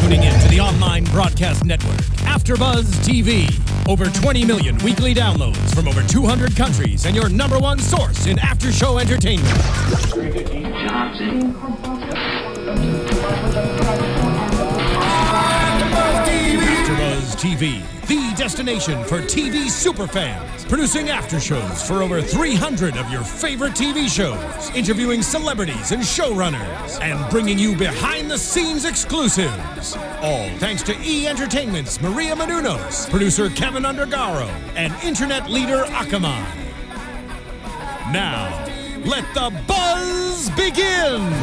tuning in to the online broadcast network, AFTERBUZZ TV. Over 20 million weekly downloads from over 200 countries and your #1 source in after-show entertainment. AFTERBUZZ TV, the destination for TV superfans. Producing after-shows for over 300 of your favorite TV shows. Interviewing celebrities and showrunners. And bringing you behind-the-scenes exclusives. All thanks to E! Entertainment's Maria Menounos, producer Kevin Undergaro, and internet leader Akamai. Now, let the buzz begin!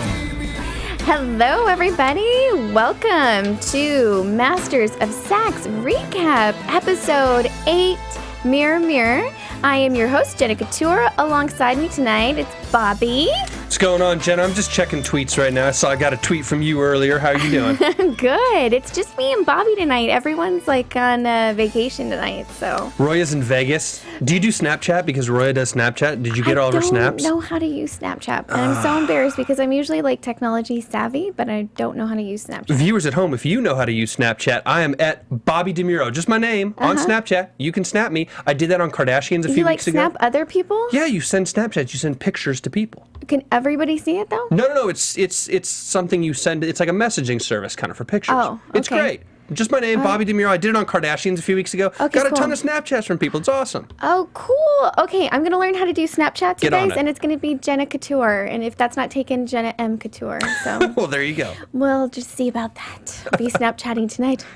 Hello, everybody. Welcome to Masters of Sax Recap, Episode 8, Mirror, Mirror. I am your host, Jenna Couture. Alongside me tonight, it's Bobby. What's going on, Jenna? I'm just checking tweets right now. I saw I got a tweet from you earlier. How are you doing? Good. It's just me and Bobby tonight. Everyone's like on vacation tonight, so. Roya's in Vegas. Do you do Snapchat? Because Roya does Snapchat. Did you get all of her snaps? I don't know how to use Snapchat. And I'm so embarrassed because I'm usually like technology savvy, but I don't know how to use Snapchat. Viewers at home, if you know how to use Snapchat, I am at Bobby DeMuro. Just my name on Snapchat. You can snap me. I did that on Kardashians a few weeks ago. You like snap other people? Yeah, you send Snapchats. You send pictures to people. Can everybody see it though? No. It's something you send. It's like a messaging service kind of for pictures. Oh, okay. It's great. Just my name, Bobby DeMuro. I did it on Kardashians a few weeks ago. Okay, got a ton of Snapchats from people. It's awesome. Oh, cool. Okay, I'm going to learn how to do Snapchats, you guys, and it's going to be Jenna Couture. And if that's not taken, Jenna M. Couture. So. Well, there you go. We'll just see about that. I'll be Snapchatting tonight.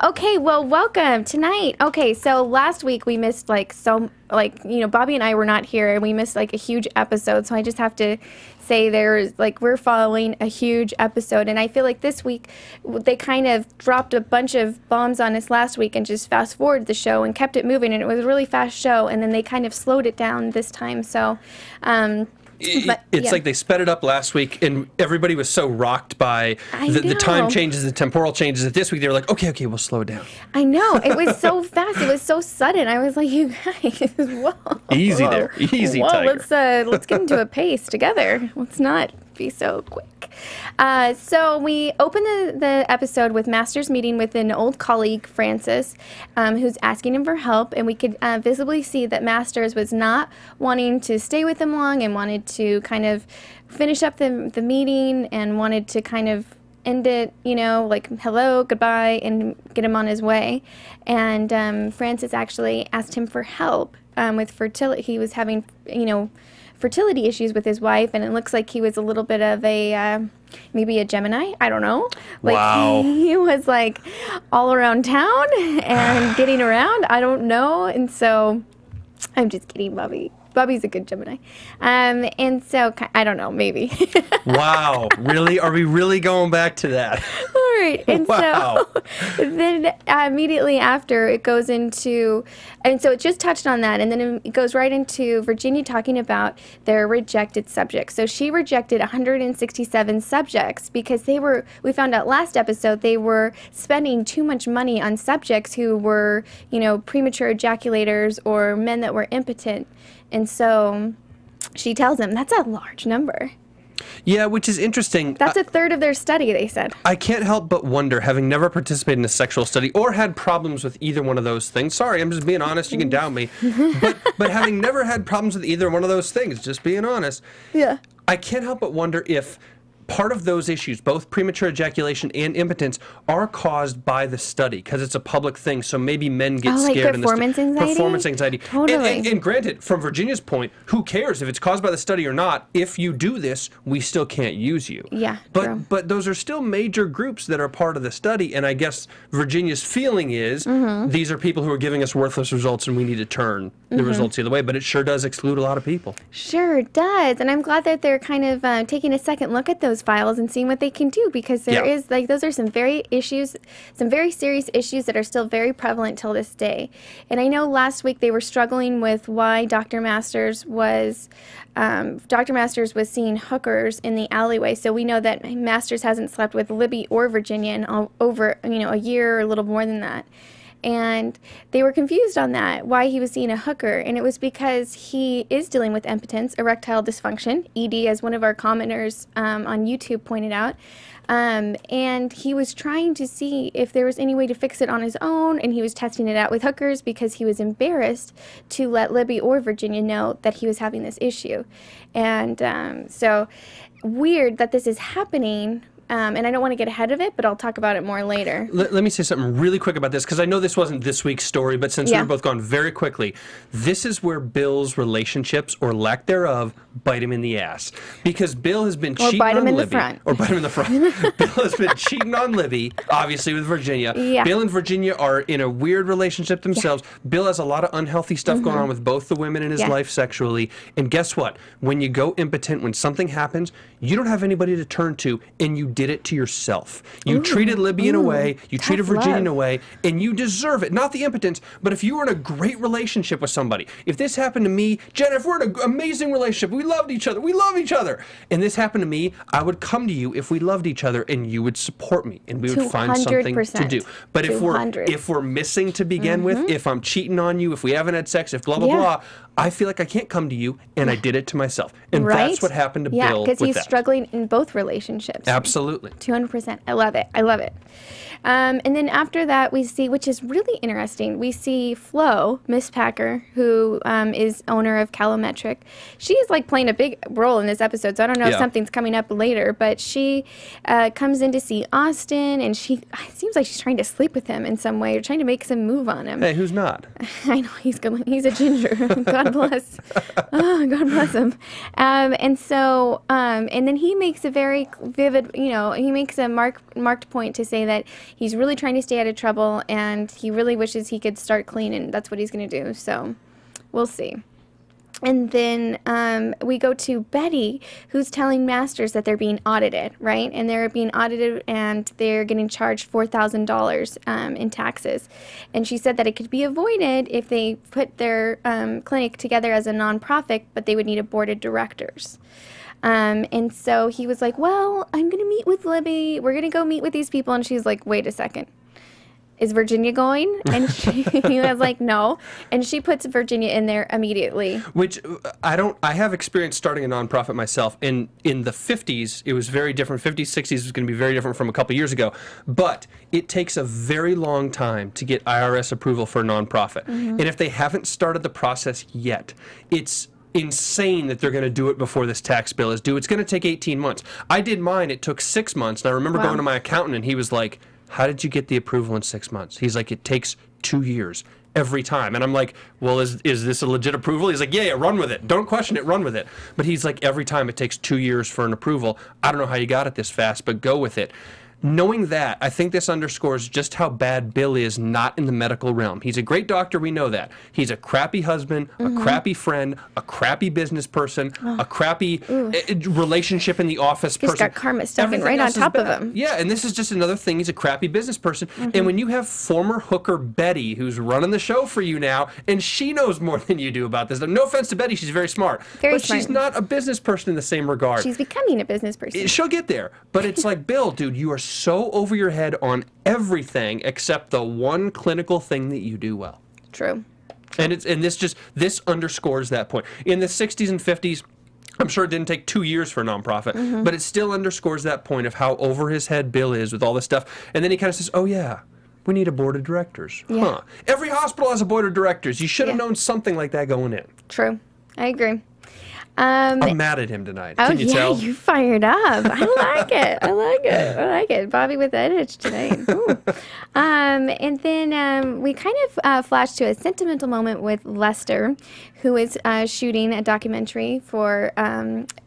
Okay, well, welcome tonight. Okay, so last week we missed Bobby and I were not here, and we missed like a huge episode. So I just have to say we're following a huge episode, and I feel like this week they kind of dropped a bunch of bombs on us last week and just fast forwarded the show and kept it moving, and it was a really fast show, and then they kind of slowed it down this time. So it's like they sped it up last week, and everybody was so rocked by the time changes, the temporal changes, that this week they were like, okay, we'll slow it down. I know. It was so fast. It was so sudden. I was like, you guys, whoa. Easy there. Easy, Tiger. Let's get into a pace together. Let's not be so quick. So we open the episode with Masters meeting with an old colleague, Francis, who's asking him for help, and we could visibly see that Masters was not wanting to stay with him long and wanted to kind of finish up the meeting and wanted to kind of end it, like hello, goodbye, and get him on his way. And Francis actually asked him for help with fertility. He was having, fertility issues with his wife, and it looks like he was a little bit of a maybe a Gemini. I don't know. Wow. He was like all around town and getting around. I don't know. And so I'm just kidding, Bobby. Bobby's a good Gemini. And so, I don't know, maybe. Wow. Really? Are we really going back to that? All right. And wow. so then immediately after it goes into, and so it just touched on that, and then it goes right into Virginia talking about their rejected subjects. So she rejected 167 subjects because we found out last episode, they were spending too much money on subjects who were, premature ejaculators or men that were impotent. And so she tells him, that's a large number. Yeah, which is interesting. That's a third of their study, they said. I can't help but wonder, having never participated in a sexual study or had problems with either one of those things. Sorry, I'm just being honest. You can doubt me. But having never had problems with either one of those things, just being honest. Yeah. I can't help but wonder if part of those issues, both premature ejaculation and impotence, are caused by the study because it's a public thing. So maybe men get scared. Performance anxiety? Performance anxiety. Totally. And granted, from Virginia's point, who cares if it's caused by the study or not? If you do this, we still can't use you. Yeah, true. But those are still major groups that are part of the study. And I guess Virginia's feeling is these are people who are giving us worthless results, and we need to turn the results the other way. But it sure does exclude a lot of people. Sure does. And I'm glad that they're kind of taking a second look at those files and seeing what they can do, because there is those are some very serious issues that are still very prevalent till this day. And I know last week they were struggling with why Dr. Masters was seeing hookers in the alleyway. So we know that Masters hasn't slept with Libby or Virginia in over a year or a little more than that. And they were confused on that, why he was seeing a hooker. And it was because he is dealing with impotence, erectile dysfunction, ED, as one of our commenters on YouTube pointed out. And he was trying to see if there was any way to fix it on his own, and he was testing it out with hookers because he was embarrassed to let Libby or Virginia know that he was having this issue. And so weird that this is happening. And I don't want to get ahead of it, but I'll talk about it more later. Let me say something really quick about this, because I know this wasn't this week's story, but since we've both gone very quickly, this is where Bill's relationships, or lack thereof, bite him in the ass. Because Bill has been cheating on Libby. Or bite him in the front. Bill has been cheating on Libby, obviously with Virginia. Yeah. Bill and Virginia are in a weird relationship themselves. Bill has a lot of unhealthy stuff going on with both the women in his life sexually. And guess what? When you go impotent, when something happens, you don't have anybody to turn to, and you did it to yourself. You treated Libby in a way, you treated Virginia in a way, and you deserve it. Not the impotence, but if you were in a great relationship with somebody, if this happened to me, Jenna, if we're in an amazing relationship, we loved each other, we love each other, and this happened to me, I would come to you if we loved each other, and you would support me, and we would find something to do. But if we're missing to begin with, if I'm cheating on you, if we haven't had sex, if blah, blah, blah, I feel like I can't come to you, and I did it to myself. And that's what happened to Bill with that. Yeah, because he's struggling in both relationships. Absolutely. 200%. I love it. I love it. And then after that, we see, which is really interesting, we see Flo, Miss Packer, who is owner of Calometric. She is like playing a big role in this episode, so I don't know if something's coming up later, but she comes in to see Austin, and it seems like she's trying to sleep with him in some way, or trying to make some move on him. Hey, who's not? I know, he's a ginger. God bless. Oh, God bless him. And so, and then he makes a very vivid, he makes a marked point to say that he's really trying to stay out of trouble, and he really wishes he could start clean, and that's what he's going to do. So we'll see. And then we go to Betty, who's telling Masters that they're being audited, right? And they're being audited, and they're getting charged $4,000 in taxes. And she said that it could be avoided if they put their clinic together as a nonprofit, but they would need a board of directors. And so he was like, well, I'm going to meet with Libby. We're going to go meet with these people. And she's like, wait a second. Is Virginia going? And he was like, no. And she puts Virginia in there immediately. Which I have experience starting a nonprofit myself. In the 50s, it was very different. 50s, 60s was going to be very different from a couple years ago. But it takes a very long time to get IRS approval for a nonprofit. And if they haven't started the process yet, it's insane that they're going to do it before this tax bill is due. It's going to take 18 months. I did mine. It took 6 months. And I remember going to my accountant, and he was like, how did you get the approval in 6 months? He's like, it takes 2 years every time. And I'm like, well, is this a legit approval? He's like, yeah, run with it. Don't question it, run with it. But he's like, every time it takes 2 years for an approval. I don't know how you got it this fast, but go with it. Knowing that, I think this underscores just how bad Bill is not in the medical realm. He's a great doctor, we know that. He's a crappy husband, a crappy friend, a crappy business person, a crappy relationship in the office person. He's got karma stuffing right on top of him. Yeah, and this is just another thing. He's a crappy business person. And when you have former hooker Betty, who's running the show for you now, and she knows more than you do about this. No offense to Betty, she's very smart. But she's not a business person in the same regard. She's becoming a business person. She'll get there. But it's like, Bill, dude, you are so over your head on everything except the one clinical thing that you do well. True. And this underscores that point. In the 60s and 50s, I'm sure it didn't take 2 years for a nonprofit, but it still underscores that point of how over his head Bill is with all this stuff. And then he kind of says, oh yeah, we need a board of directors. Huh. Every hospital has a board of directors. You should have known something like that going in. True. I agree. I'm mad at him tonight. Oh, Can you tell? You fired up. I like it. I like it. I like it. Bobby with that itch tonight. And then we kind of flash to a sentimental moment with Lester, who is shooting a documentary for,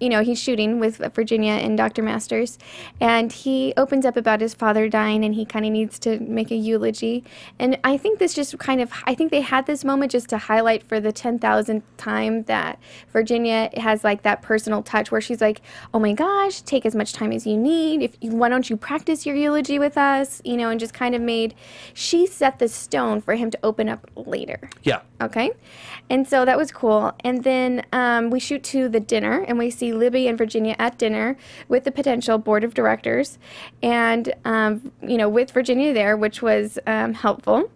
he's shooting with Virginia and Dr. Masters. And he opens up about his father dying, and he kind of needs to make a eulogy. And I think this just I think they had this moment just to highlight for the 10,000th time that Virginia has like that personal touch where she's like, oh my gosh, take as much time as you need. Why don't you practice your eulogy with us? And just kind of she set the stone for him to open up later. Yeah. Okay. And so that was cool. And then we shoot to the dinner, and we see Libby and Virginia at dinner with the potential board of directors, and with Virginia there, which was helpful.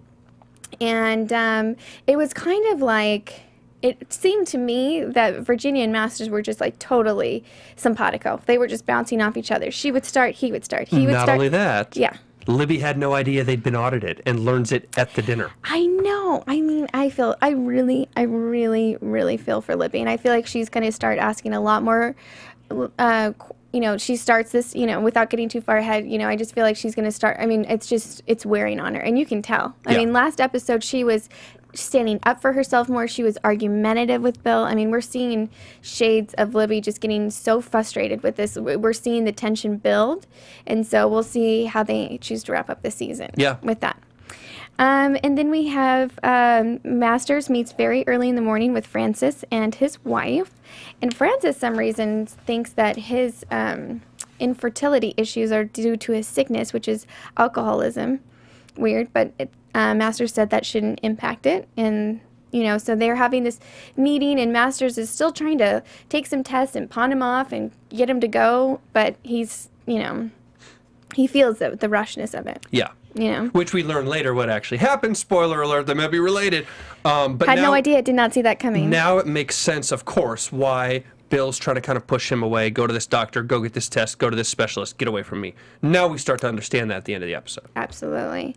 And it was kind of like, it seemed to me that Virginia and Masters were just like totally simpatico. They were just bouncing off each other. She would start, he would start, he would start. Not only that. Yeah. Libby had no idea they'd been audited and learns it at the dinner. I know. I mean, I really feel for Libby. And I feel like she's going to start asking a lot more, you know, she starts this, you know, without getting too far ahead, you know, I just feel like she's going to start, I mean, it's wearing on her. And you can tell. I mean, last episode, she was standing up for herself more. She was argumentative with Bill. I mean, we're seeing shades of Libby just getting so frustrated with this. We're seeing the tension build. And so we'll see how they choose to wrap up the season with that. And then we have Masters meets very early in the morning with Francis and his wife. And Francis, some reason, thinks that his infertility issues are due to his sickness, which is alcoholism. Weird, but Masters said that shouldn't impact it. And, you know, so they're having this meeting, and Masters is still trying to take some tests and pawn him off and get him to go. But he's, you know, he feels the rushness of it. Yeah. You know, which we learn later what actually happened. Spoiler alert, they may be related. But had now, no idea, did not see that coming. Now it makes sense, of course, why Bill's trying to kind of push him away. Go to this doctor, go get this test, go to this specialist, get away from me. Now we start to understand that at the end of the episode. Absolutely.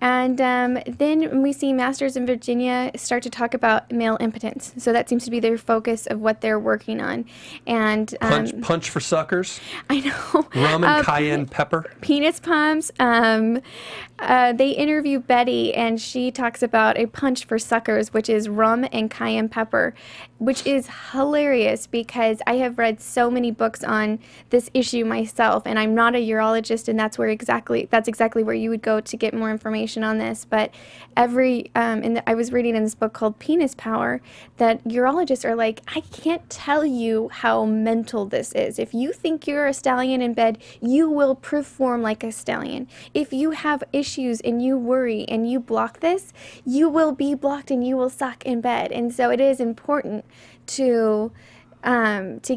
And then we see Masters and Virginia start to talk about male impotence. So that seems to be their focus of what they're working on. And punch for suckers. I know. Rum and cayenne pepper. Penis pumps. They interview Betty, and she talks about a punch for suckers, which is rum and cayenne pepper, which is hilarious because I have read so many books on this issue myself, and I'm not a urologist, and that's exactly where you would go to get more information on this. But I was reading in this book called Penis Power that urologists are like, I can't tell you how mental this is. If you think you're a stallion in bed, you will perform like a stallion. If you have issues and you worry and you block this, you will be blocked and you will suck in bed. And so it is important to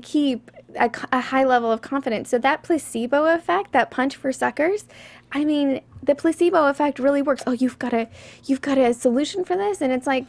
keep a high level of confidence. So that placebo effect, that punch for suckers, I mean, the placebo effect really works. Oh, you've got a solution for this, and it's like,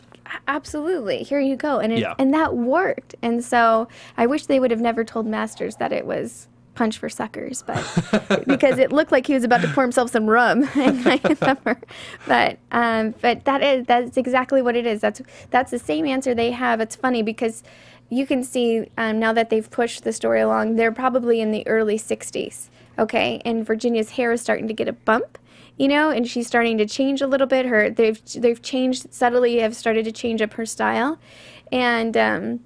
absolutely, here you go. And and that worked. And so I wish they would have never told Masters that it was punch for suckers, but because it looked like he was about to pour himself some rum and cayenne pepper. But that's exactly what it is. That's the same answer they have. It's funny because you can see now that they've pushed the story along, they're probably in the early 60s, okay? And Virginia's hair is starting to get a bump, you know, and she's starting to change a little bit. They've changed subtly, have started to change up her style, and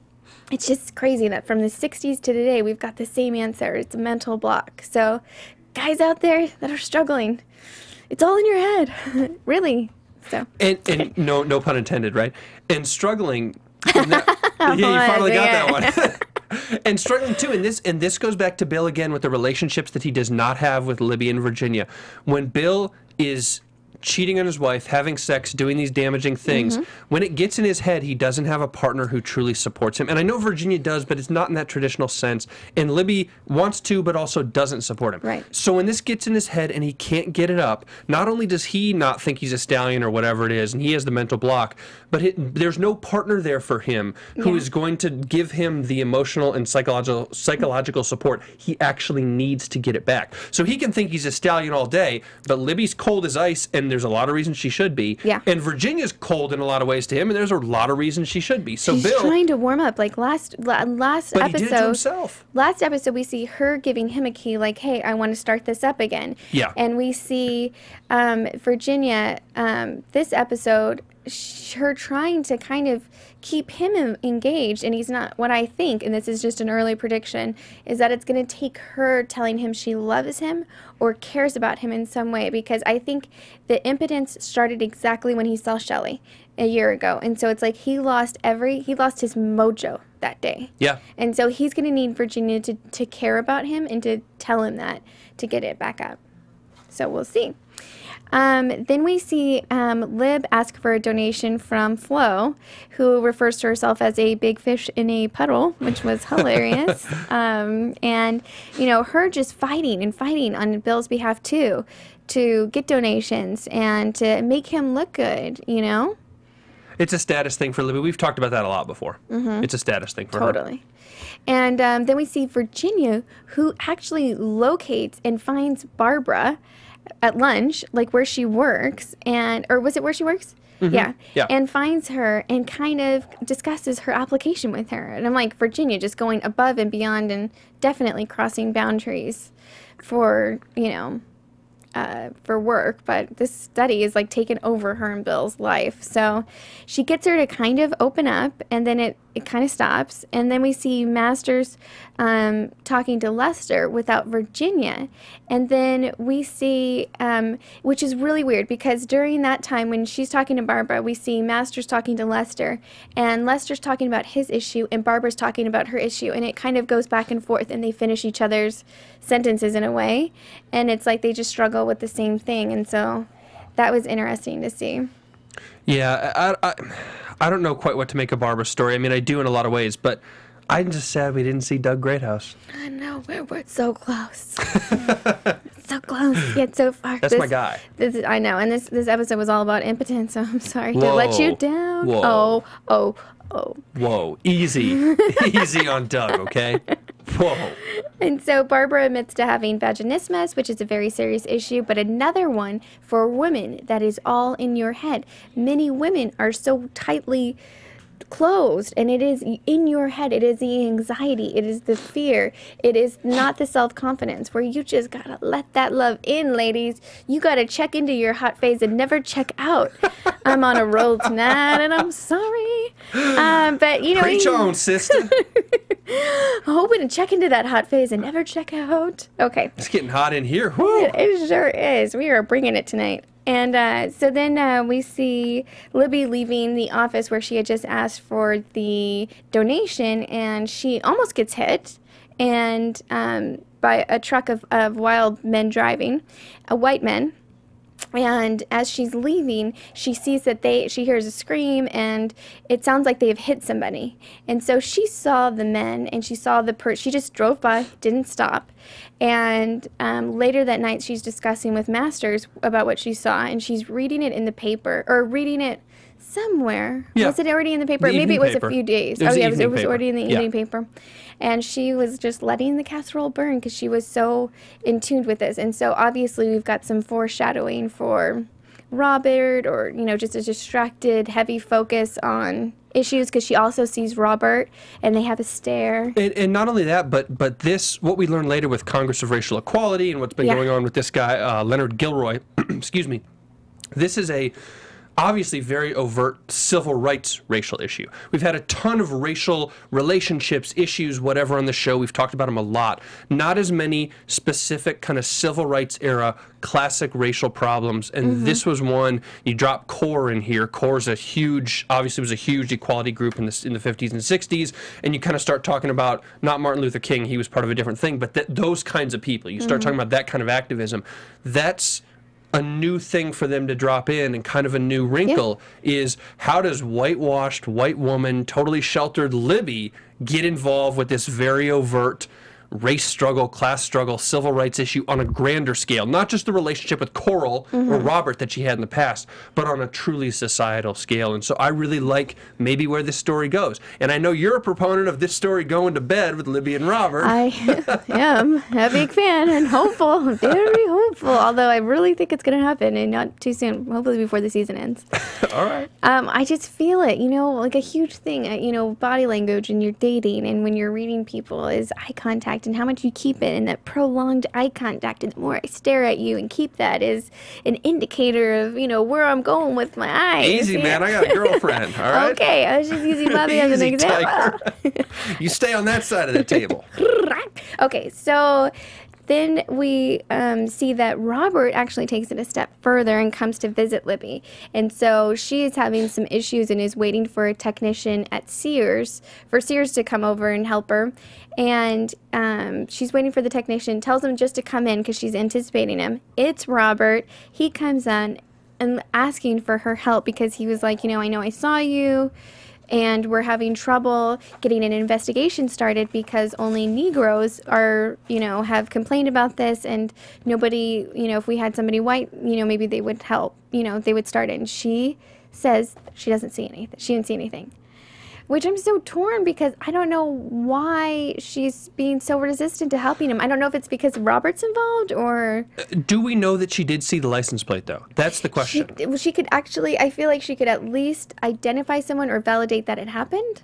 it's just crazy that from the 60s to today, we've got the same answer. It's a mental block. So guys out there that are struggling, it's all in your head, really. So and no pun intended, right? And struggling. Yeah, you finally got that one. And struggling too, and this goes back to Bill again with the relationships that he does not have with Libby and Virginia. When Bill is cheating on his wife, having sex, doing these damaging things, when it gets in his head, he doesn't have a partner who truly supports him. And I know Virginia does, but it's not in that traditional sense. And Libby wants to, but also doesn't support him. Right. So when this gets in his head and he can't get it up, not only does he not think he's a stallion or whatever it is, and he has the mental block, but there's no partner there for him who is going to give him the emotional and psychological support he actually needs to get it back. So he can think he's a stallion all day, but Libby's cold as ice, and there's a lot of reasons she should be. Yeah. And Virginia's cold in a lot of ways to him, and there's a lot of reasons she should be. So she's Bill, trying to warm up. Like last but episode, he did it to himself. Last episode, we see her giving him a key, like, "Hey, I want to start this up again." Yeah. And we see Virginia this episode, her trying to kind of keep him engaged, and he's not. What I think, and this is just an early prediction, is that it's going to take her telling him she loves him or cares about him in some way, because I think the impotence started exactly when he saw Shelley a year ago, and so it's like he lost his mojo that day. Yeah. And so he's going to need Virginia to care about him and to tell him that to get it back up. So we'll see. Then we see Lib ask for a donation from Flo, who refers to herself as a big fish in a puddle, which was hilarious. And, you know, her just fighting on Bill's behalf, too, to get donations and to make him look good, you know? It's a status thing for Libby. We've talked about that a lot before. It's a status thing for her. Totally. And then we see Virginia, who actually locates and finds Barbara at lunch, like where she works, or was it where she works? Yeah. And finds her and kind of discusses her application with her. And I'm like, Virginia just going above and beyond and definitely crossing boundaries for, you know, for work, but this study is like taken over her and Bill's life. So she gets her to kind of open up, and then it kind of stops. And then we see Masters talking to Lester without Virginia. And then we see, which is really weird, because during that time when she's talking to Barbara, we see Masters talking to Lester, and Lester's talking about his issue, and Barbara's talking about her issue, and it kind of goes back and forth, and they finish each other's sentences in a way. And it's like they just struggle with the same thing. And so that was interesting to see. Yeah, I don't know quite what to make of Barbara's story. I mean, I do in a lot of ways, but I'm just sad we didn't see Doug Greathouse. I know, we're so close. So close, yet so far. That's my guy. I know, and this episode was all about impotence, so I'm sorry to let you down. Whoa. Oh. Whoa, easy. Easy on Doug, okay? Whoa. And so Barbara admits to having vaginismus, which is a very serious issue, but another one for women that is all in your head. Many women are so tightly closed, and it is in your head. It is the anxiety. It is the fear. It is not the self-confidence, where you just gotta let that love in, ladies. You gotta check into your hot phase and never check out. I'm on a roll tonight, and I'm sorry. But you know, preach on, sister. Hoping to check into that hot phase and never check out. Okay. It's getting hot in here. Woo. It sure is. We are bringing it tonight. And so then we see Libby leaving the office where she had just asked for the donation, and she almost gets hit and by a truck of wild men driving, white men. And as she's leaving, she sees that she hears a scream, and it sounds like they have hit somebody. And so she saw the men, and she saw she just drove by, didn't stop. And later that night, she's discussing with Masters about what she saw, and she's reading it in the paper, or reading it somewhere. Yeah. Was it already in the paper? Maybe it was a few days. It was already in the evening paper. And she was just letting the casserole burn because she was so in tune with this. And so obviously we've got some foreshadowing for Robert, or, you know, just a distracted, heavy focus on issues, because she also sees Robert and they have a stare. And not only that, but this, what we learn later with Congress of Racial Equality and what's been going on with this guy, Leonard Gilroy, excuse me, this is a obviously very overt civil rights racial issue. We've had a ton of racial relationships, issues, whatever on the show. We've talked about them a lot. Not as many specific kind of civil rights era classic racial problems. And this was one. You drop CORE in here. CORE's a huge, obviously was a huge equality group in the 50s and 60s. And you kind of start talking about, not Martin Luther King, he was part of a different thing, but those kinds of people. You start talking about that kind of activism. That's a new thing for them to drop in, and kind of a new wrinkle is, how does whitewashed white woman, totally sheltered Libby get involved with this very overt race struggle, class struggle, civil rights issue on a grander scale? Not just the relationship with Coral or Robert that she had in the past, but on a truly societal scale. And so I really like maybe where this story goes. And I know you're a proponent of this story going to bed with Libby and Robert. I am a big fan and hopeful, very hopeful, although I really think it's going to happen, and not too soon, hopefully before the season ends. All right. I just feel it, you know, like a huge thing, you know, body language when you're dating and when you're reading people is eye contact, and how much you keep it, and that prolonged eye contact, and the more I stare at you and keep that, is an indicator of, you know, where I'm going with my eyes. Easy, man. I got a girlfriend, all right? Okay, I was just using Bobby as an example. You stay on that side of the table. Okay, so then we see that Robert actually takes it a step further and comes to visit Libby. And so she is having some issues and is waiting for a technician at Sears, for Sears to come over and help her. And she's waiting for the technician, tells him just to come in because she's anticipating him. It's Robert. He comes on and asking for her help because he was like, I know I saw you. And we're having trouble getting an investigation started because only Negroes are, have complained about this, and nobody, if we had somebody white, maybe they would help, they would start it. And she says she doesn't see anything. She didn't see anything. Which I'm so torn because I don't know why she's being so resistant to helping him. I don't know if it's because Robert's involved or... Do we know that she did see the license plate, though? That's the question. She could actually... I feel like she could at least identify someone or validate that it happened.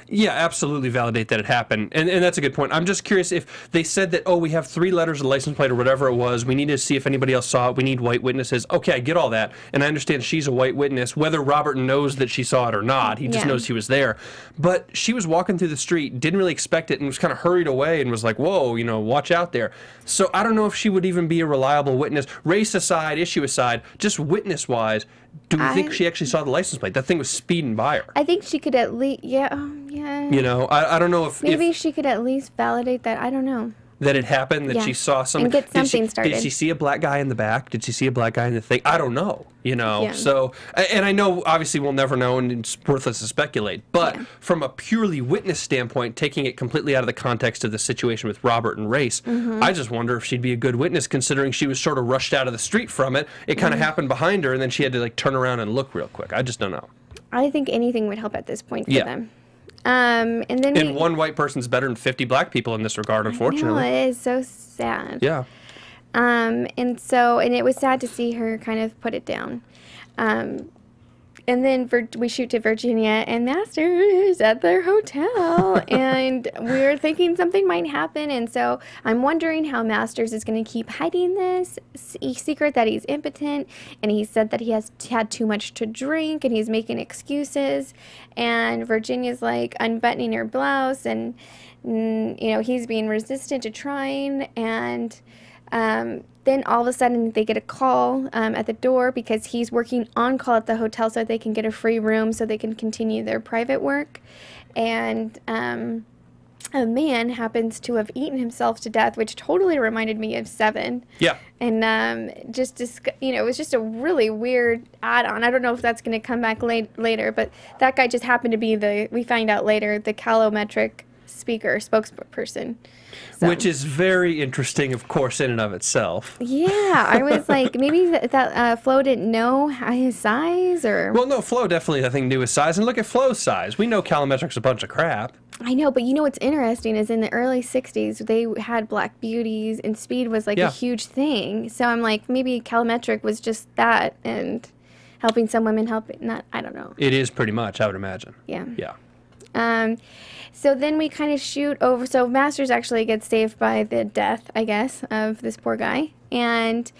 Yeah, absolutely validate that it happened. And that's a good point. I'm just curious if they said that, oh, we have 3 letters of the license plate or whatever it was. We need to see if anybody else saw it. We need white witnesses. Okay, I get all that. And I understand she's a white witness, whether Robert knows that she saw it or not. He just knows she was there. But she was walking through the street, didn't really expect it, and was kind of hurried away and was like, whoa, watch out there. So I don't know if she would even be a reliable witness. Race aside, issue aside, just witness-wise, do we think she actually saw the license plate? That thing was speeding by her. I think she could at least, yeah. I don't know if... Maybe she could at least validate that. I don't know. That it happened, that she saw something. And get something started. Did she see a black guy in the back? Did she see a black guy in the thing? I don't know, So, and I know, obviously, we'll never know, and it's worthless to speculate. But from a purely witness standpoint, taking it completely out of the context of the situation with Robert and Race, I just wonder if she'd be a good witness, considering she was sort of rushed out of the street from it. It kind of happened behind her, and then she had to, turn around and look real quick. I just don't know. I think anything would help at this point for them. And then one white person's better than 50 black people in this regard, unfortunately. I know, it is so sad. Yeah. And it was sad to see her kind of put it down. And then we shoot to Virginia and Masters at their hotel, and we're thinking something might happen. And so I'm wondering how Masters is going to keep hiding this secret that he's impotent, and he said that he has had too much to drink, and he's making excuses. And Virginia's like unbuttoning her blouse, and he's being resistant to trying, and then all of a sudden they get a call at the door because he's working on call at the hotel so they can get a free room so they can continue their private work. And a man happens to have eaten himself to death, which totally reminded me of Seven. Yeah. And it was just a really weird add-on. I don't know if that's going to come back later, but that guy just happened to be we find out later, the calometric spokesperson. So. Which is very interesting, of course, in and of itself. Yeah, I was like, maybe that Flo didn't know his size, or... Well, no, Flo definitely, I think, knew his size. And look at Flo's size. We know calometric's a bunch of crap. I know, but what's interesting is in the early 60s, they had black beauties, and speed was like a huge thing. So I'm like, maybe calometric was just that, and helping some women I don't know. It is pretty much, I would imagine. Yeah. Yeah. So then we kind of shoot over. So Masters actually gets saved by the death, I guess, of this poor guy. And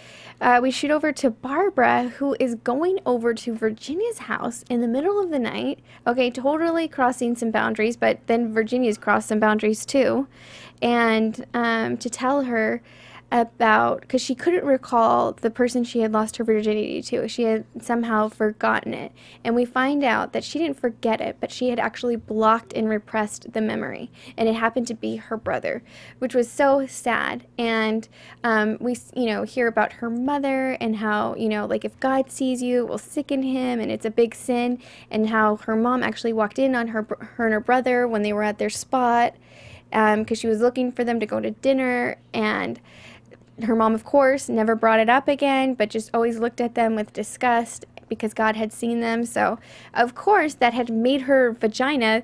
we shoot over to Barbara, who is going over to Virginia's house in the middle of the night. Okay, totally crossing some boundaries, but then Virginia's crossed some boundaries too. And to tell her about, because she couldn't recall the person she had lost her virginity to. She had somehow forgotten it. And we find out that she didn't forget it, but she had actually blocked and repressed the memory. And it happened to be her brother, which was so sad. And we, hear about her mother and how, like if God sees you, it will sicken him and it's a big sin. And how her mom actually walked in on her and her brother when they were at their spot because she was looking for them to go to dinner. And her mom, of course, never brought it up again, but just always looked at them with disgust because God had seen them. So, of course, that had made her vagina,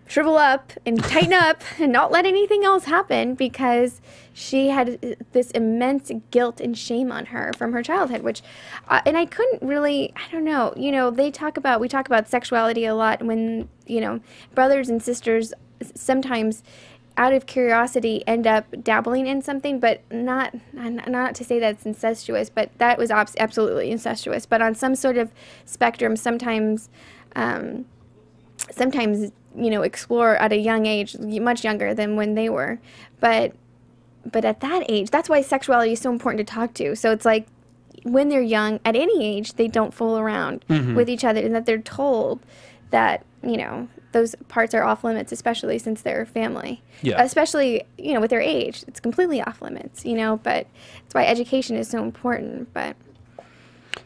shrivel up and tighten up and not let anything else happen because she had this immense guilt and shame on her from her childhood, which, and I couldn't really, I don't know, we talk about sexuality a lot when, brothers and sisters sometimes out of curiosity end up dabbling in something, but not to say that's incestuous, but that was absolutely incestuous. But on some sort of spectrum, sometimes explore at a young age, much younger than when they were. But but at that age, that's why sexuality is so important to talk to. So it's like when they're young, at any age, they don't fool around with each other, and that they're told that, you know, those parts are off limits, especially since they're family. Yeah. Especially, you know, with their age, it's completely off limits, you know, but that's why education is so important. But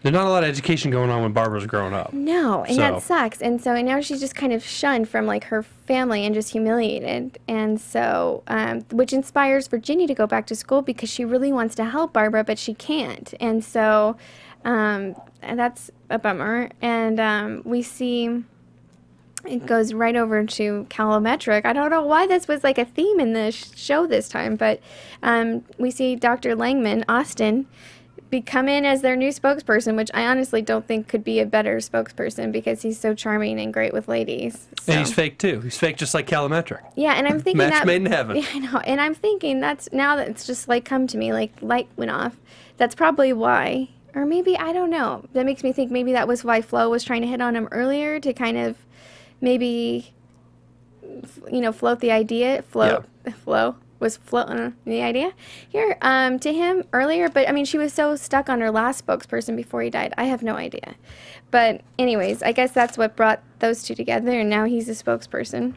there's not a lot of education going on when Barbara's growing up. no, and that sucks. And so now she's just kind of shunned from like her family and just humiliated. And so, which inspires Virginia to go back to school because she really wants to help Barbara, but she can't. And so, and that's a bummer. And we see it goes right over to calometric. I don't know why this was like a theme in the show this time, but we see Dr. Langman, Austin, come in as their new spokesperson, which I honestly don't think could be a better spokesperson because he's so charming and great with ladies. So. And he's fake too. He's fake just like calometric. Yeah, and I'm thinking Match made in heaven. Yeah, I know. And I'm thinking that's, now that it's just like come to me, like light went off. That's probably why. Or maybe, I don't know. That makes me think maybe that was why Flo was trying to hit on him earlier to kind of maybe, you know, float the idea. Flo was floating the idea here to him earlier. But, I mean, she was so stuck on her last spokesperson before he died. I have no idea. But, anyways, I guess that's what brought those two together. And now he's a spokesman.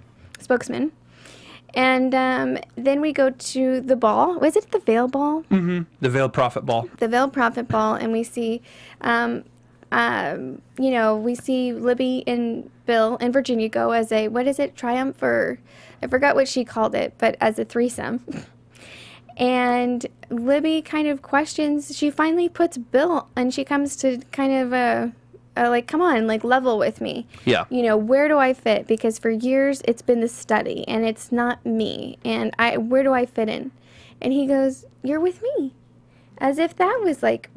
And then we go to the ball. Was it the Veil Ball? Mm-hmm. The Veiled Prophet Ball. The Veiled Prophet Ball. And we see, you know, we see Libby and Bill and Virginia go as a, what is it, triumph, or I forgot what she called it, but as a threesome. And Libby kind of questions, she finally puts Bill, and she comes to kind of like, come on, like, level with me. Yeah. You know, where do I fit? Because for years it's been the study, and it's not me. And where do I fit in? And he goes, you're with me. As if that was, like,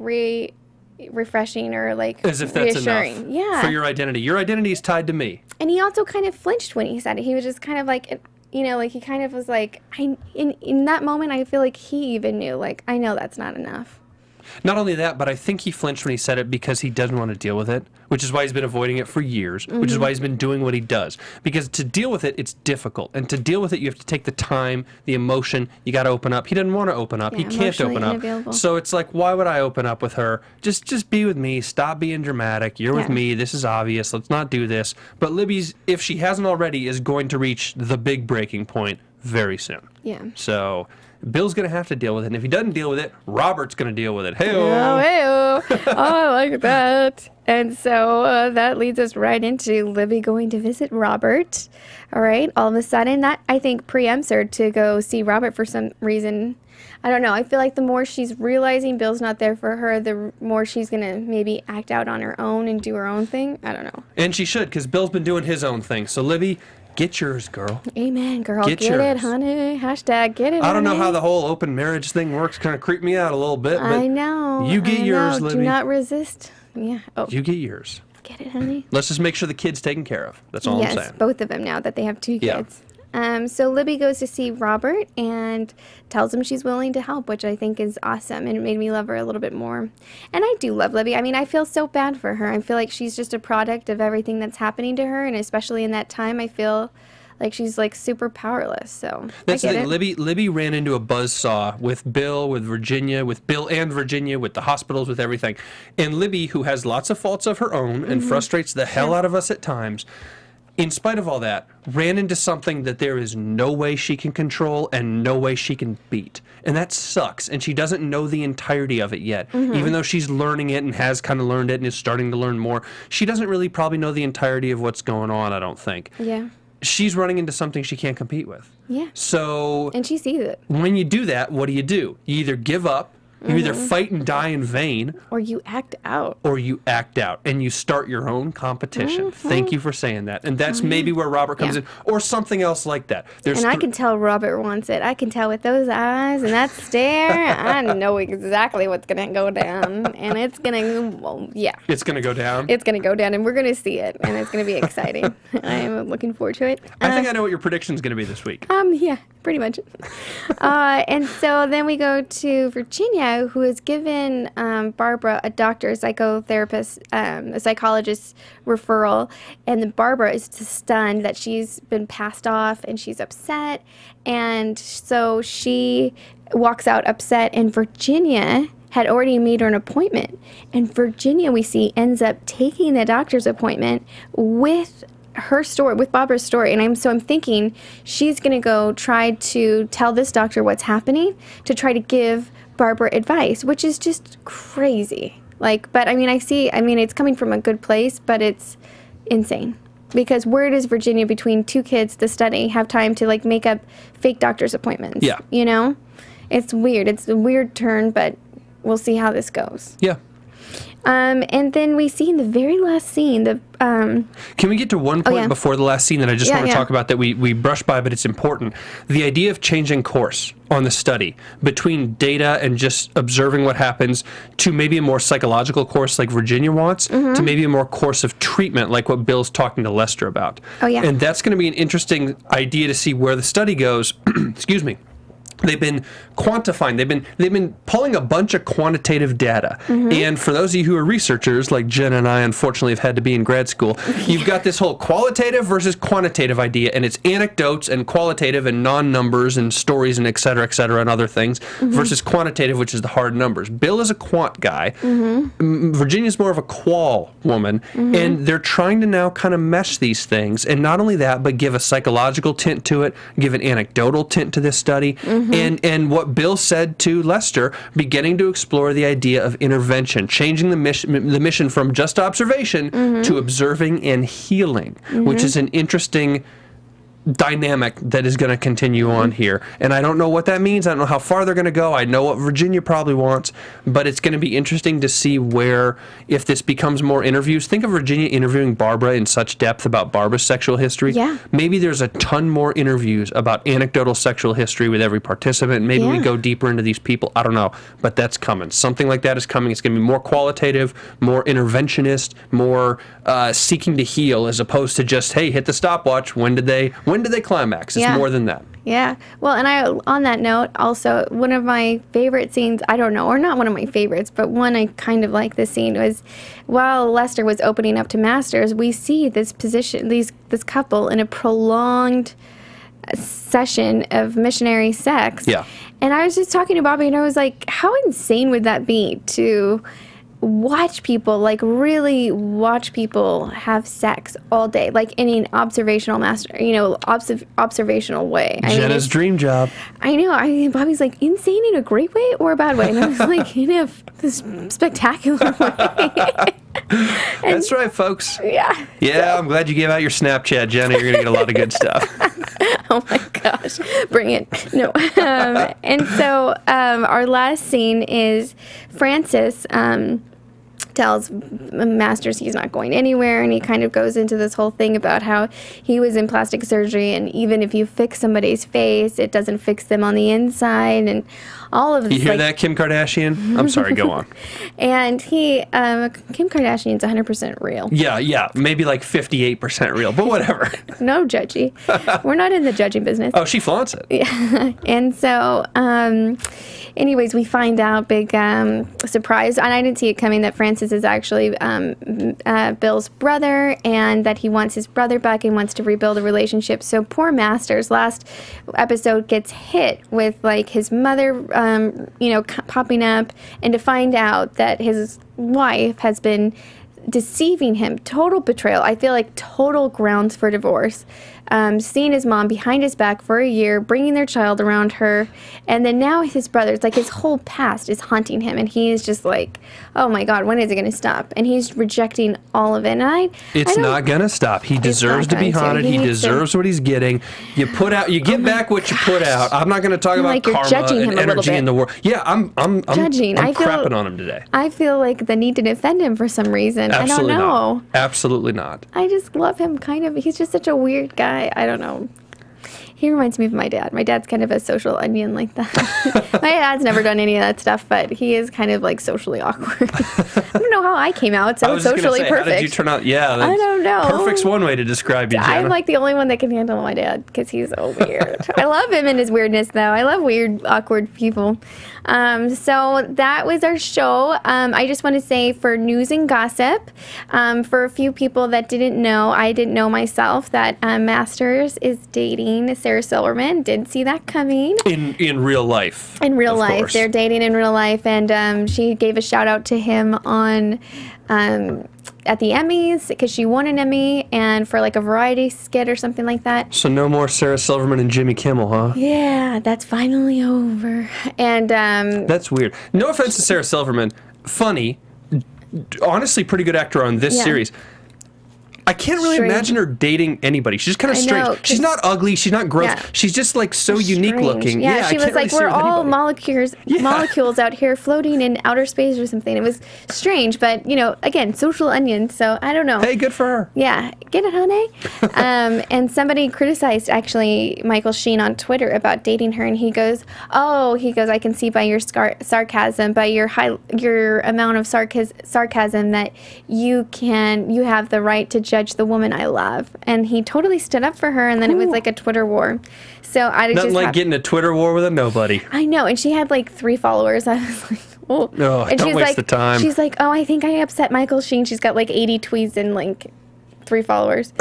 refreshing or, like, as if that's reassuring. enough. Yeah. For your identity. Your identity is tied to me. And he also kind of flinched when he said it. He was just kind of like, you know, like, he kind of was like, in that moment, I feel like he even knew, like, I know that's not enough. Not only that, but I think he flinched when he said it because he doesn't want to deal with it, which is why he's been avoiding it for years, which is why he's been doing what he does. Because to deal with it, it's difficult. And to deal with it, you have to take the time, the emotion, you got to open up. He doesn't want to open up. Yeah, he can't open up. So it's like, why would I open up with her? Just be with me. Stop being dramatic. You're with me. This is obvious. Let's not do this. But Libby's, if she hasn't already, is going to reach the big breaking point very soon. Yeah. So Bill's going to have to deal with it. And if he doesn't deal with it, Robert's going to deal with it. Hey-o. Oh, hey-o. Oh, I like that. And so that leads us right into Libby going to visit Robert. All right. All of a sudden, that, I think, preempts her to go see Robert for some reason. I don't know. I feel like the more she's realizing Bill's not there for her, the more she's going to maybe act out on her own and do her own thing. I don't know. And she should, because Bill's been doing his own thing. So, Libby, get yours, girl. Amen, girl. Get yours. it, honey. Hashtag get it, I don't know honey. how the whole open marriage thing works. Kind of creeped me out a little bit. But I know. You get yours, Libby. Do not resist. Yeah. Oh. You get yours. Get it, honey. Let's just make sure the kid's taken care of. That's all I'm saying. Yes, both of them now that they have two kids. So Libby goes to see Robert and tells him she's willing to help, which I think is awesome, and it made me love her a little bit more. And I do love Libby. I mean, I feel so bad for her. I feel like she's just a product of everything that's happening to her, and especially in that time, I feel like she's like super powerless. So that's I the get thing. it. Libby ran into a buzzsaw with Bill, with Virginia, with Bill and Virginia, with the hospitals, with everything. And Libby, who has lots of faults of her own and frustrates the hell out of us at times, in spite of all that, ran into something that there is no way she can control and no way she can beat. And that sucks. And she doesn't know the entirety of it yet. Even though she's learning it and has kind of learned it and is starting to learn more, she doesn't really probably know the entirety of what's going on, I don't think. Yeah. She's running into something she can't compete with. Yeah. So And she sees it. when you do that, what do? You either give up, you either fight and die in vain, Or you act out. or you act out and you start your own competition. Thank you for saying that. And that's maybe where Robert comes in, or something else like that. And I can tell Robert wants it. I can tell with those eyes and that stare. I know exactly what's going to go down. And it's going to, well, yeah. It's going to go down. It's going to go down, and we're going to see it. And it's going to be exciting. I am looking forward to it. I think I know what your prediction is going to be this week. Yeah, pretty much. And so then we go to Virginia, Virginia, who has given Barbara, a doctor, a psychotherapist, a psychologist referral, and Barbara is stunned that she's been passed off and she's upset, and so she walks out upset, and Virginia had already made her an appointment, and Virginia, we see, ends up taking the doctor's appointment with her story, with Barbara's story, and I'm thinking she's going to go try to tell this doctor what's happening to try to give Barbara advice, which is just crazy. Like, but I mean, it's coming from a good place, but it's insane. Because where does Virginia, between two kids to study, have time to like make up fake doctor's appointments? Yeah. You know? It's weird. It's a weird turn, but we'll see how this goes. Yeah. And then we see in the very last scene, Can we get to one point before the last scene that I just want to talk about that we brush by, but it's important? The idea of changing course on the study between data and just observing what happens to maybe a more psychological course like Virginia wants, to maybe a more course of treatment like what Bill's talking to Lester about. Oh, yeah. And that's going to be an interesting idea to see where the study goes. Excuse me. They've been quantifying. They've been pulling a bunch of quantitative data. And for those of you who are researchers, like Jenna and I, unfortunately, have had to be in grad school, you've got this whole qualitative versus quantitative idea, and it's anecdotes and qualitative and non-numbers and stories and et cetera, and other things, versus quantitative, which is the hard numbers. Bill is a quant guy. Virginia's more of a qual woman, and they're trying to now kind of mesh these things, and not only that, but give a psychological tint to it, give an anecdotal tint to this study. And what Bill said to Lester, beginning to explore the idea of intervention, changing the mission from just observation to observing and healing, which is an interesting dynamic that is going to continue on here. And I don't know what that means. I don't know how far they're going to go. I know what Virginia probably wants, but it's going to be interesting to see where, if this becomes more interviews. Think of Virginia interviewing Barbara in such depth about Barbara's sexual history. Yeah. Maybe there's a ton more interviews about anecdotal sexual history with every participant. Maybe we go deeper into these people. I don't know, but that's coming. Something like that is coming. It's going to be more qualitative, more interventionist, more seeking to heal, as opposed to just, hey, hit the stopwatch. When did they climax? It's more than that. Yeah. Well, and on that note, also, one of my favorite scenes, I don't know, or not one of my favorites, but one I kind of like this scene was while Lester was opening up to Masters, we see this couple in a prolonged session of missionary sex. Yeah. And I was just talking to Bobby, and I was like, how insane would that be to watch people, like really watch people have sex all day, like in an observational observational way. Jenna's dream job. I know. Bobby's like, insane in a great way or a bad way? And I was like, in a spectacular way. That's right, folks. Yeah. Yeah, I'm glad you gave out your Snapchat, Jenna. You're going to get a lot of good stuff. Oh my gosh. Bring it. No. And so our last scene is Francis tells Masters he's not going anywhere, and he kind of goes into this whole thing about how he was in plastic surgery, and even if you fix somebody's face, it doesn't fix them on the inside, and all of this. You hear that, Kim Kardashian? I'm sorry, go on. And Kim Kardashian's 100% real. Yeah, maybe like 58% real, but whatever. No judgy. We're not in the judging business. Oh, she flaunts it. Yeah. And so, anyways, we find out, big surprise, and I didn't see it coming, that Francis is actually Bill's brother, and that he wants his brother back and wants to rebuild a relationship. So poor Masters, last episode, gets hit with like his mother, popping up, and to find out that his wife has been deceiving him. Total betrayal. I feel like total grounds for divorce. Seeing his mom behind his back for a year, bringing their child around her, and then now his brother, it's like his whole past is haunting him, and he is just like, oh my God, when is it going to stop? And he's rejecting all of it. And it's not going to stop. He deserves to be haunted. He deserves what he's getting. You get back what you put out. I'm not going to talk about karma and energy in the world. Yeah, I'm judging. I'm crapping on him today. I feel like the need to defend him for some reason. Absolutely I don't know. Not. Absolutely not. I just love him, kind of. He's just such a weird guy. I don't know. He reminds me of my dad. My dad's kind of a social onion like that. My dad's never done any of that stuff, but he is kind of like socially awkward. I don't know how I came out so socially perfect. How did you turn out? Yeah, I don't know. Perfect's one way to describe you, Jenna. I'm like the only one that can handle my dad because he's so weird. I love him and his weirdness, though. I love weird, awkward people. So that was our show. I just want to say for news and gossip, for a few people that didn't know, I didn't know myself, that Masters is dating Sarah Silverman. Didn't see that coming. In real life. In real life. They're dating in real life. And she gave a shout out to him on at the Emmys because she won an Emmy and for like a variety skit or something like that. So no more Sarah Silverman and Jimmy Kimmel, huh? Yeah, that's finally over. And that's weird. No offense to Sarah Silverman. Funny. Honestly, pretty good actor on this series. I can't really imagine her dating anybody. She's kind of strange. She's not ugly. She's not gross. Yeah. She's just like so unique looking. Yeah, she was like, we're all molecules out here floating in outer space or something. It was strange, but you know, again, social onion. So I don't know. Hey, good for her. Yeah, get it, honey. And somebody criticized actually Michael Sheen on Twitter about dating her, and he goes, I can see by your sarcasm, by your amount of sarcasm that you have the right to judge the woman I love. And he totally stood up for her, and then it was like a Twitter war. So I Nothing like getting a Twitter war with a nobody. I know, and she had like 3 followers. I was like, oh. No, and don't waste the time. She's like, oh, I think I upset Michael Sheen. She's got like 80 tweets and like 3 followers.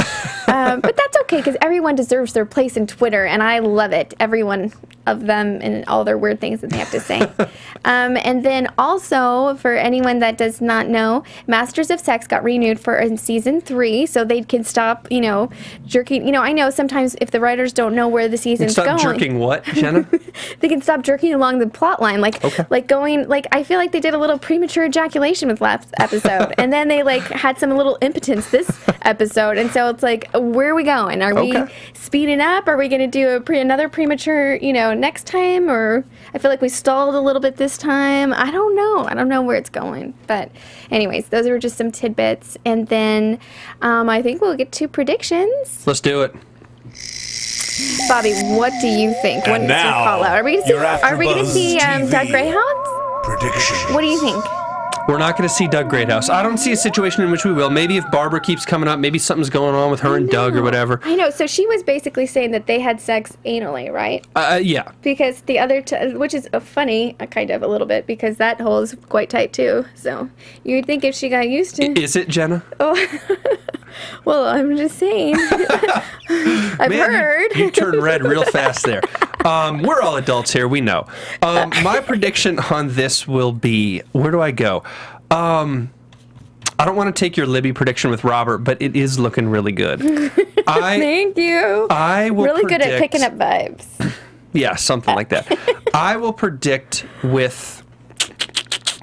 But that's okay, because everyone deserves their place in Twitter, and I love it. Everyone of them and all their weird things that they have to say. And then also, for anyone that does not know, Masters of Sex got renewed for season 3, so they can stop, jerking. I know sometimes if the writers don't know where the season's going. Stop jerking what, Jenna? They can stop jerking along the plot line. I feel like they did a little premature ejaculation with last episode, and then they had some little impotence this episode, and so it's like, where are we going? Are we speeding up? Are we going to do another premature, next time? Or I feel like we stalled a little bit this time. I don't know. I don't know where it's going. But anyways, those were just some tidbits. And then I think we'll get to predictions. Let's do it. Bobby, what do you think? And What's your call out? Are we going to see Doug Greyhound? Predictions. What do you think? We're not going to see Doug Greathouse. I don't see a situation in which we will. Maybe if Barbara keeps coming up, maybe something's going on with her and Doug or whatever. I know. So she was basically saying that they had sex anally, right? Yeah. Because the other, which is funny, kind of a little bit, because that hole is quite tight too. So you'd think if she got used to. Is it, Jenna? Oh. Well, I'm just saying. I've heard. You turned red real fast there. We're all adults here. We know. My prediction on this will be, where do I go? I don't want to take your Libby prediction with Robert, but it is looking really good. Thank you. I will really good at picking up vibes. Yeah, something like that. I will predict with.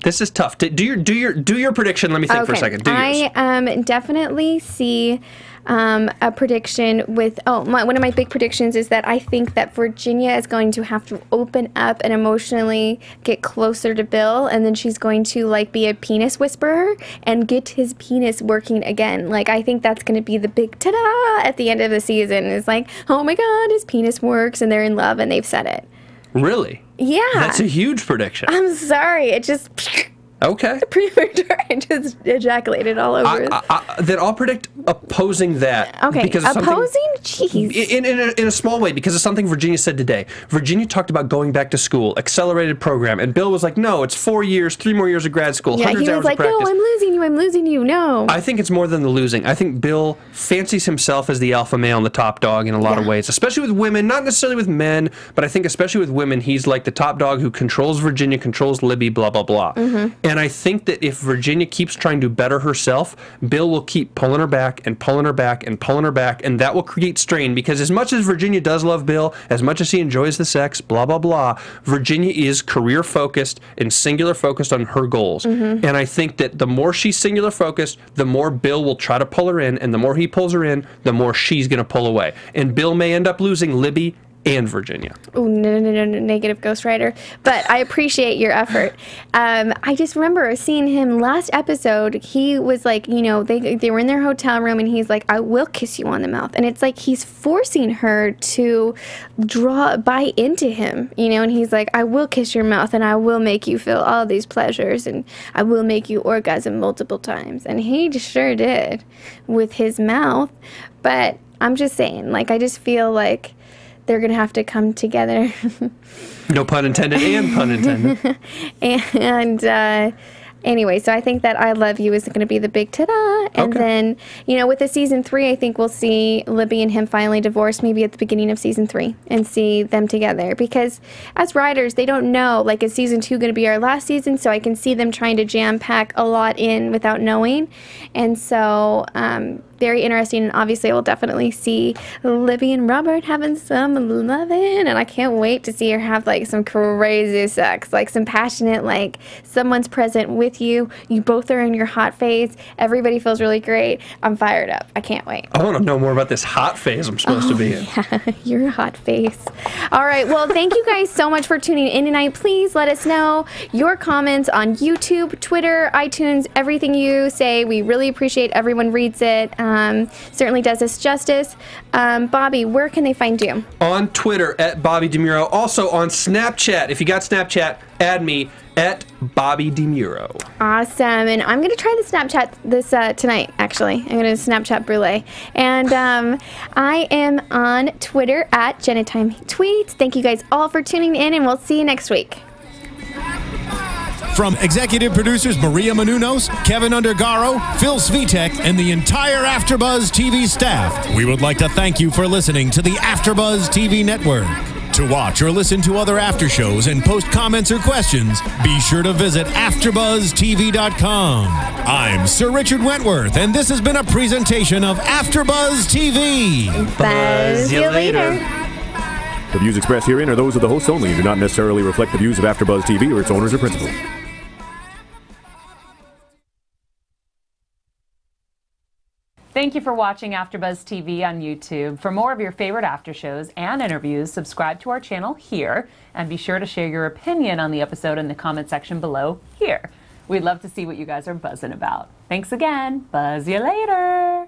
This is tough. Do your prediction. Let me think for a second. Do yours. I definitely see a prediction with one of my big predictions is that I think that Virginia is going to have to open up and emotionally get closer to Bill, and then she's going to be a penis whisperer and get his penis working again. I think that's going to be the big ta-da at the end of the season. It's like, oh my God, his penis works, and they're in love, and they've said it. Really? Yeah. That's a huge prediction. I'm sorry. It just... Okay. Premature. I just ejaculated all over. Then I'll predict opposing that. Okay. Because of opposing? Jeez. In a small way, because of something Virginia said today. Virginia talked about going back to school, accelerated program, and Bill was like, no, it's 4 years, 3 more years of grad school, hundreds of hours of practice. No, I'm losing you, no. I think it's more than the losing. I think Bill fancies himself as the alpha male and the top dog in a lot of ways, especially with women, not necessarily with men, but I think especially with women, he's like the top dog who controls Virginia, controls Libby, blah, blah, blah. And I think that if Virginia keeps trying to better herself, Bill will keep pulling her back and pulling her back and pulling her back, and that will create strain, because as much as Virginia does love Bill, as much as he enjoys the sex, blah, blah, blah, Virginia is career-focused and singular-focused on her goals. And I think that the more she's singular-focused, the more Bill will try to pull her in, and the more he pulls her in, the more she's going to pull away. And Bill may end up losing Libby and Virginia. Oh, no, negative ghostwriter. But I appreciate your effort. I just remember seeing him last episode. He was like, you know, they were in their hotel room, and he's like, I will kiss you on the mouth. And it's like he's forcing her to buy into him, you know, and he's like, I will kiss your mouth, and I will make you feel all these pleasures, and I will make you orgasm multiple times. And he sure did with his mouth. But I'm just saying, like, I just feel like they're going to have to come together. No pun intended and pun intended. And anyway, so I think that I Love You is going to be the big ta-da. And then, you know, with the season 3, I think we'll see Libby and him finally divorce maybe at the beginning of season 3 and see them together. Because as writers, they don't know, like, is season 2 going to be our last season? So I can see them trying to jam-pack a lot in without knowing. And so, very interesting, and obviously I will definitely see Libby and Robert having some loving, and I can't wait to see her have like some crazy sex, like some passionate, like someone's present with you, you both are in your hot phase, everybody feels really great. I'm fired up. I can't wait. I want to know more about this hot phase I'm supposed to be in. Yeah, your hot phase. All right, well, thank you guys so much for tuning in tonight. Please let us know your comments on YouTube, Twitter, iTunes, everything you say. We really appreciate everyone reads it. Certainly does us justice. Bobby, where can they find you? On Twitter at Bobby DeMuro. Also on Snapchat. If you got Snapchat, add me at Bobby DeMuro. Awesome. And I'm going to try the Snapchat this tonight, actually. I'm going to Snapchat Brulee. And I am on Twitter at Jenna Time Tweets. Thank you guys all for tuning in, and we'll see you next week. From executive producers Maria Menounos, Kevin Undergaro, Phil Svitek, and the entire AfterBuzz TV staff, we would like to thank you for listening to the AfterBuzz TV network. To watch or listen to other after shows and post comments or questions, be sure to visit AfterBuzzTV.com. I'm Sir Richard Wentworth, and this has been a presentation of AfterBuzz TV. Buzz you later. The views expressed herein are those of the hosts only and do not necessarily reflect the views of AfterBuzz TV or its owners or principals. Thank you for watching AfterBuzz TV on YouTube. For more of your favorite after shows and interviews, subscribe to our channel here, and be sure to share your opinion on the episode in the comment section below here. We'd love to see what you guys are buzzing about. Thanks again. Buzz you later.